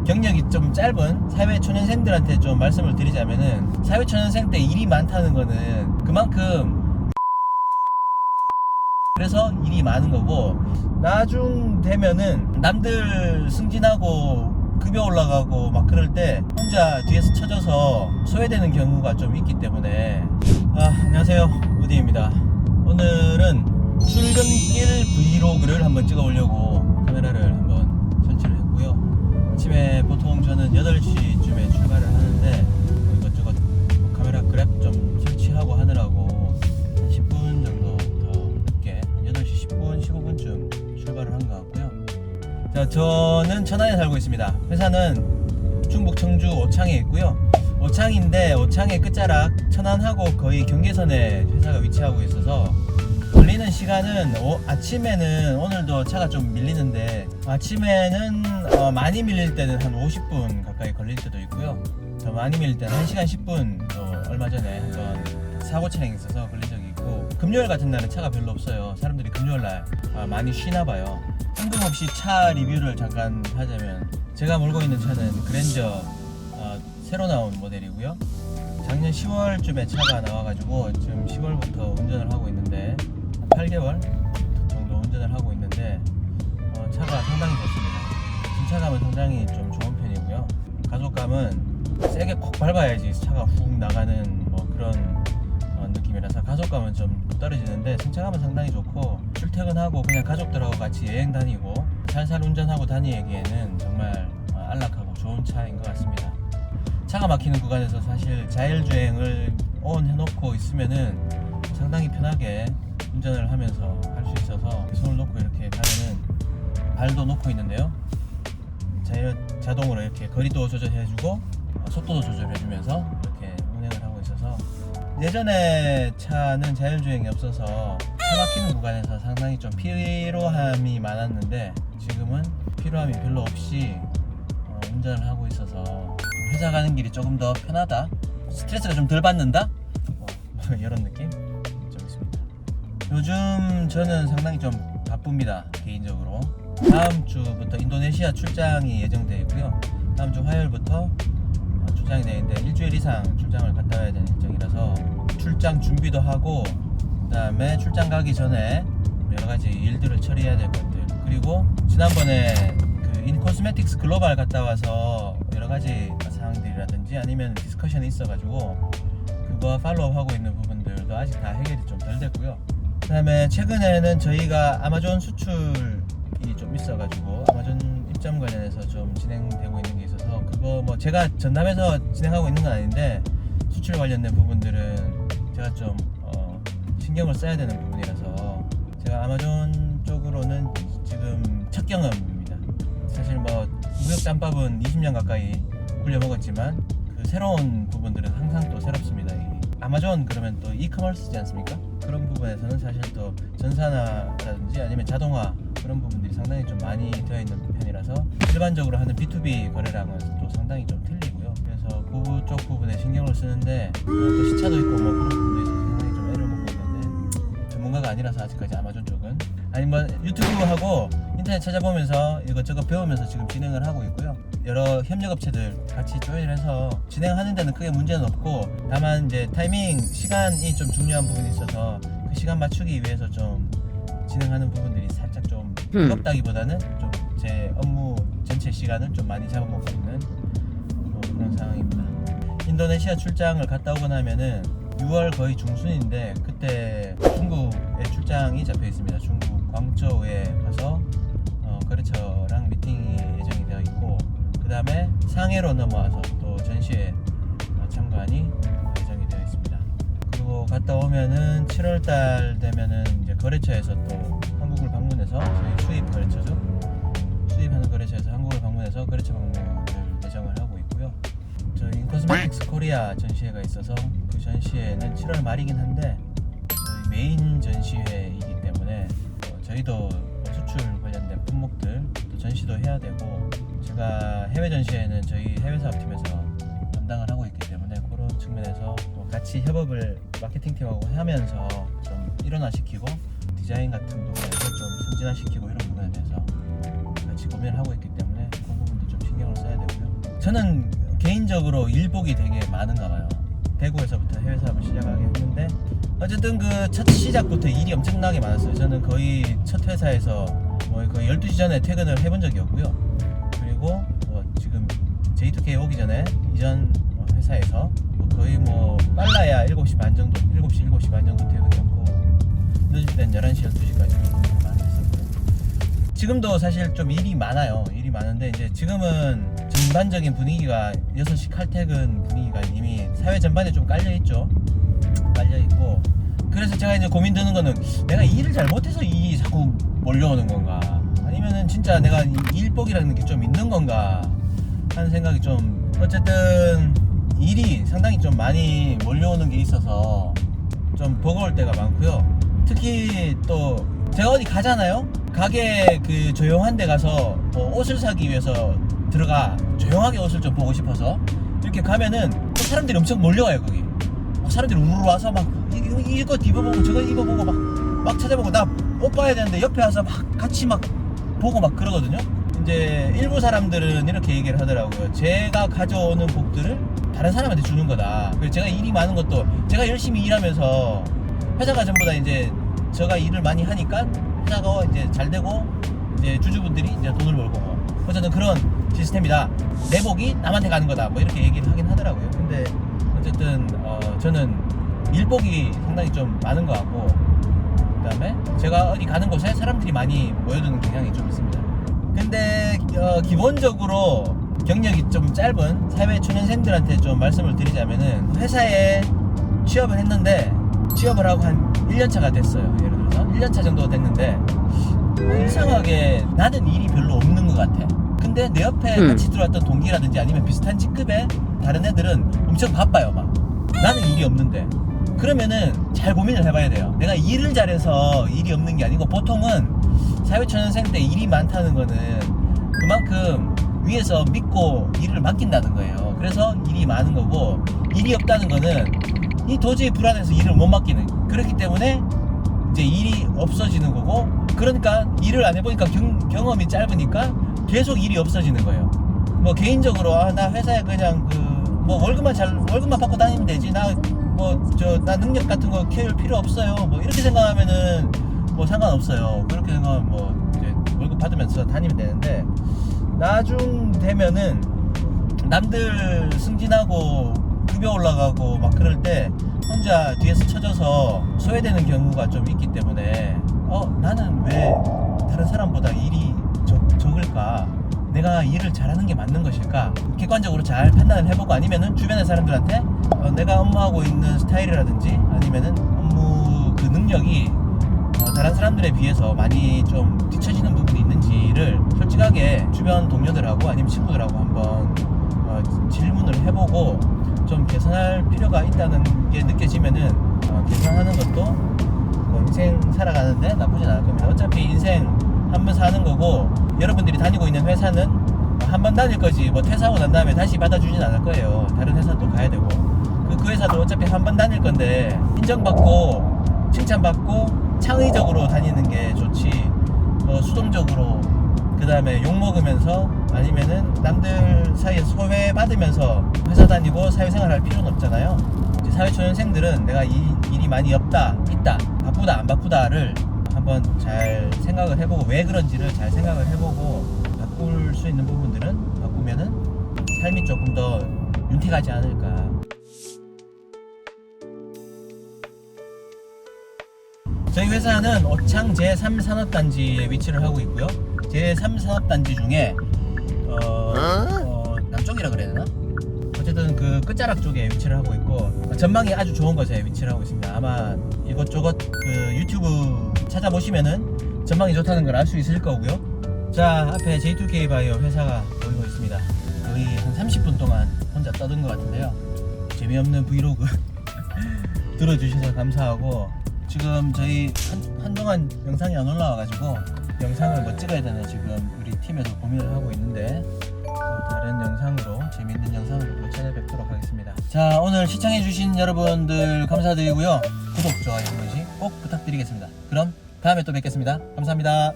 경력이 좀 짧은 사회초년생들한테 좀 말씀을 드리자면은, 사회초년생 때 일이 많다는 거는 그만큼 그래서 일이 많은 거고, 나중 되면은 남들 승진하고 급여 올라가고 막 그럴 때 혼자 뒤에서 쳐져서 소외되는 경우가 좀 있기 때문에. 안녕하세요, 우디입니다. 오늘은 출근길 브이로그를 한번 찍어보려고 카메라를 한번 설치를 했고요. 아침에 보통 저는 8시쯤에 출발을 하는데 이것저것 카메라 그랩 좀 설치하고 하느라고 한 10분 정도 더 늦게 8시 10분, 15분쯤 출발을 한 것 같고요. 자, 저는 천안에 살고 있습니다. 회사는 충북 청주 오창에 있고요. 오창인데 오창의 끝자락 천안하고 거의 경계선에 회사가 위치하고 있어서 걸리는 시간은 아침에는 오늘도 차가 좀 밀리는데, 아침에는 많이 밀릴 때는 한 50분 가까이 걸릴 때도 있고요. 더 많이 밀릴 때는 1시간 10분 얼마 전에 한번 사고 차량이 있어서 걸린 적이 있고, 금요일 같은 날은 차가 별로 없어요. 사람들이 금요일날 많이 쉬나 봐요. 뜬금없이 차 리뷰를 잠깐 하자면, 제가 몰고 있는 차는 그랜저 새로 나온 모델이고요. 작년 10월쯤에 차가 나와가지고 지금 10월부터 운전을 하고 있는데 8개월 정도 운전을 하고 있는데 차가 상당히 좋습니다. 신차감은 상당히 좀 좋은 편이고요. 가속감은 세게 콕 밟아야지 차가 훅 나가는 그런 느낌이라서 가속감은 좀 떨어지는데, 승차감은 상당히 좋고, 출퇴근하고 그냥 가족들하고 같이 여행 다니고 살살 운전하고 다니기에는 정말 안락하고 좋은 차인 것 같습니다. 차가 막히는 구간에서 사실 자율주행을 온 해놓고 있으면은 상당히 편하게 운전을 하면서 할 수 있어서, 손을 놓고 이렇게 가면은 발도 놓고 있는데요, 자동으로 이렇게 거리도 조절해주고 속도도 조절해주면서 이렇게 운행을 하고 있어서, 예전에 차는 자율주행이 없어서 차 막히는 구간에서 상당히 좀 피로함이 많았는데, 지금은 피로함이 별로 없이 운전을 하고 있어서 회사 가는 길이 조금 더 편하다, 스트레스가 좀 덜 받는다, 이런 느낌 좀 있습니다. 요즘 저는 상당히 좀 바쁩니다. 개인적으로 다음 주부터 인도네시아 출장이 예정되어 있고요. 다음 주 화요일부터 출장이 되어 있는데 일주일 이상 출장을 갔다 와야 되는 일정이라서 출장 준비도 하고, 그 다음에 출장 가기 전에 여러가지 일들을 처리해야 될 것들, 그리고 지난번에 인코스메틱스 글로벌 갔다 와서 여러가지 사항들이라든지 아니면 디스커션이 있어가지고 그거 팔로우 하고 있는 부분들도 아직 다 해결이 좀 덜 됐고요. 그 다음에 최근에는 저희가 아마존 수출이 좀 있어가지고 아마존 입점 관련해서 좀 진행되고 있는 게 있어서, 그거 제가 전담해서 진행하고 있는 건 아닌데 수출 관련된 부분들은 제가 좀 신경을 써야 되는 부분이라서, 제가 아마존 쪽으로는 지금 첫 경험입니다. 사실 무역 짬밥은 20년 가까이 굴려 먹었지만 그 새로운 부분들은 항상 또 새롭습니다. 아마존 그러면 또 이커머스지 않습니까? 그런 부분에서는 사실 또 전산화라든지 아니면 자동화 그런 부분들이 상당히 좀 많이 되어 있는 편이라서 일반적으로 하는 B2B 거래량은 또 상당히 좀 틀리고요. 그래서 그쪽 부분에 신경을 쓰는데, 또 시차도 있고 그런 부분에 있어서 상당히 좀 애를 먹고 있는데, 전문가가 아니라서 아직까지 아마존 쪽은, 아니 유튜브하고 인터넷 찾아보면서 이것저것 배우면서 지금 진행을 하고 있고요. 여러 협력업체들 같이 조인해서 진행하는 데는 크게 문제는 없고, 다만 이제 타이밍, 시간이 좀 중요한 부분이 있어서 그 시간 맞추기 위해서 좀 진행하는 부분들이 살짝 좀 무겁다기보다는 좀 제 업무 전체 시간을 좀 많이 잡아먹고 있는 그런 상황입니다. 인도네시아 출장을 갔다 오고 나면은 6월 거의 중순인데, 그때 중국에 출장이 잡혀 있습니다. 중국 광저우에 가서 거래처랑 미팅이 예정이 되어 있고, 그 다음에 상해로 넘어와서 또 전시회 참관이 예정이 되어 있습니다. 그리고 갔다 오면은 7월달 되면은 이제 거래처에서 또 한국을 방문해서, 저희 수입 거래처죠, 수입하는 거래처에서 한국을 방문해서 거래처 방문을 예정을 하고 있고요. 저희 인코스메틱스 코리아 전시회가 있어서 그 전시회는 7월 말이긴 한데 저희 메인 전시회이기 때문에 저희도 수출 관련된 품목들 또 전시도 해야 되고, 제가 해외 전시회는 저희 해외 사업팀에서 담당을 하고 있기 때문에 그런 측면에서 또 같이 협업을 마케팅팀하고 하면서 좀 일원화시키고 디자인 같은 부분에서 좀 선진화시키고 이런 부분에 대해서 같이 고민을 하고 있기 때문에 그 부분도 좀 신경을 써야 되고요. 저는 개인적으로 일복이 되게 많은가 봐요. 대구에서부터 해외 사업을 시작하게 했는데 어쨌든 그 첫 시작부터 일이 엄청나게 많았어요. 저는 거의 첫 회사에서 거의 12시 전에 퇴근을 해본 적이 없고요. 그리고 지금 J2K 오기 전에 이전 회사에서 거의 빨라야 7시 반 정도, 7시 반 정도 퇴근이었고 늦을 땐 11시, 12시까지 많이 했었고요. 지금도 사실 좀 일이 많아요. 일이 많은데 이제 지금은 전반적인 분위기가 6시 칼퇴근 분위기가 이미 사회 전반에 좀 깔려있죠. 깔려있고 그래서 제가 이제 고민 드는 거는 내가 일을 잘 못해서 일이 자꾸 몰려오는 건가 아니면은 진짜 내가 일복이라는 게 좀 있는 건가 하는 생각이 좀 어쨌든 일이 상당히 좀 많이 몰려오는 게 있어서 좀 버거울 때가 많고요. 특히 또 제가 어디 가잖아요. 가게 그 조용한 데 가서 옷을 사기 위해서 들어가 조용하게 옷을 좀 보고 싶어서 이렇게 가면은 또 사람들이 엄청 몰려와요. 거기 사람들이 우르르 와서 막 이거 입어보고 저거 입어보고 막 찾아보고 나 옷 봐야 되는데 옆에 와서 막 같이 막 보고 막 그러거든요. 이제 일부 사람들은 이렇게 얘기를 하더라고요. 제가 가져오는 곡들을 다른 사람한테 주는 거다. 그래서 제가 일이 많은 것도 제가 열심히 일하면서 회사가 전부 다 이제 제가 일을 많이 하니까 회사가 이제 잘 되고 이제 주주분들이 이제 돈을 벌고 어쨌든 그런 시스템이다. 내 복이 남한테 가는 거다. 이렇게 얘기를 하긴 하더라고요. 근데 어쨌든 저는 일복이 상당히 좀 많은 것 같고 그 다음에 제가 어디 가는 곳에 사람들이 많이 모여드는 경향이 좀 있습니다. 근데 기본적으로 경력이 좀 짧은 사회 초년생들한테 좀 말씀을 드리자면은 회사에 취업을 했는데 취업을 하고 한 1년차가 됐어요. 예를 들어서 1년차 정도 됐는데 이상하게 나는 일이 별로 없는 것 같아. 근데 내 옆에 같이 들어왔던 동기라든지 아니면 비슷한 직급의 다른 애들은 엄청 바빠요. 막 나는 일이 없는데 그러면은 잘 고민을 해봐야 돼요. 내가 일을 잘해서 일이 없는 게 아니고 보통은 사회초년생 때 일이 많다는 거는 그만큼 위에서 믿고 일을 맡긴다는 거예요. 그래서 일이 많은 거고 일이 없다는 거는 이 도저히 불안해서 일을 못 맡기는 그렇기 때문에 이제 일이 없어지는 거고 그러니까 일을 안 해보니까 경험이 짧으니까 계속 일이 없어지는 거예요. 개인적으로 나 회사에 그냥 월급만 받고 다니면 되지 나 능력 같은 거 키울 필요 없어요. 이렇게 생각하면은 상관없어요. 그렇게 생각하면 이제 월급 받으면서 다니면 되는데 나중 되면은 남들 승진하고 급여 올라가고 막 그럴 때 혼자 뒤에서 쳐져서 소외되는 경우가 좀 있기 때문에 나는 왜 다른 사람보다 일이 적을까? 내가 일을 잘하는 게 맞는 것일까? 객관적으로 잘 판단을 해보고 아니면은 주변의 사람들한테 내가 업무하고 있는 스타일이라든지 아니면은 업무 그 능력이 다른 사람들에 비해서 많이 좀 뒤처지는 부분이 있는지를 솔직하게 주변 동료들하고 아니면 친구들하고 한번 질문을 해보고 좀 개선할 필요가 있다는 게 느껴지면은 개선하는 것도 인생 살아가는데 나쁘진 않을 겁니다. 어차피 인생 한 번 사는 거고 여러분들이 다니고 있는 회사는 한 번 다닐 거지 퇴사하고 난 다음에 다시 받아주진 않을 거예요. 다른 회사도 가야 되고 그 회사도 어차피 한 번 다닐 건데 인정받고 칭찬받고 창의적으로 다니는 게 좋지 수동적으로 그 다음에 욕먹으면서 아니면은 남들 사이에서 소외받으면서 회사 다니고 사회생활 할 필요는 없잖아요. 이제 사회초년생들은 내가 일이 많이 있다 바쁘다 안 바쁘다를 한번 잘 생각을 해보고 왜 그런지를 잘 생각을 해보고 바꿀 수 있는 부분들은 바꾸면은 삶이 조금 더 윤택하지 않을까. 저희 회사는 오창 제3산업단지에 위치를 하고 있고요. 제3산업단지 중에 남쪽이라 그래야 되나? 어쨌든 그 끝자락 쪽에 위치를 하고 있고 전망이 아주 좋은 곳에 위치를 하고 있습니다. 아마 이것저것 그 유튜브 찾아보시면은 전망이 좋다는 걸 알 수 있을 거고요. 자, 앞에 J2K 바이오 회사가 보이고 있습니다. 거의 한 30분 동안 혼자 떠든 것 같은데요. 재미없는 브이로그 들어주셔서 감사하고 지금 저희 한동안 영상이 안 올라와가지고 영상을 찍어야 되나 지금 우리 팀에서 고민을 하고 있는데 다른 영상으로 재미있는 영상으로 또 찾아뵙도록 하겠습니다. 자, 오늘 시청해주신 여러분들 감사드리고요. 구독, 좋아요 한 번씩 꼭 부탁드리겠습니다. 그럼 다음에 또 뵙겠습니다. 감사합니다.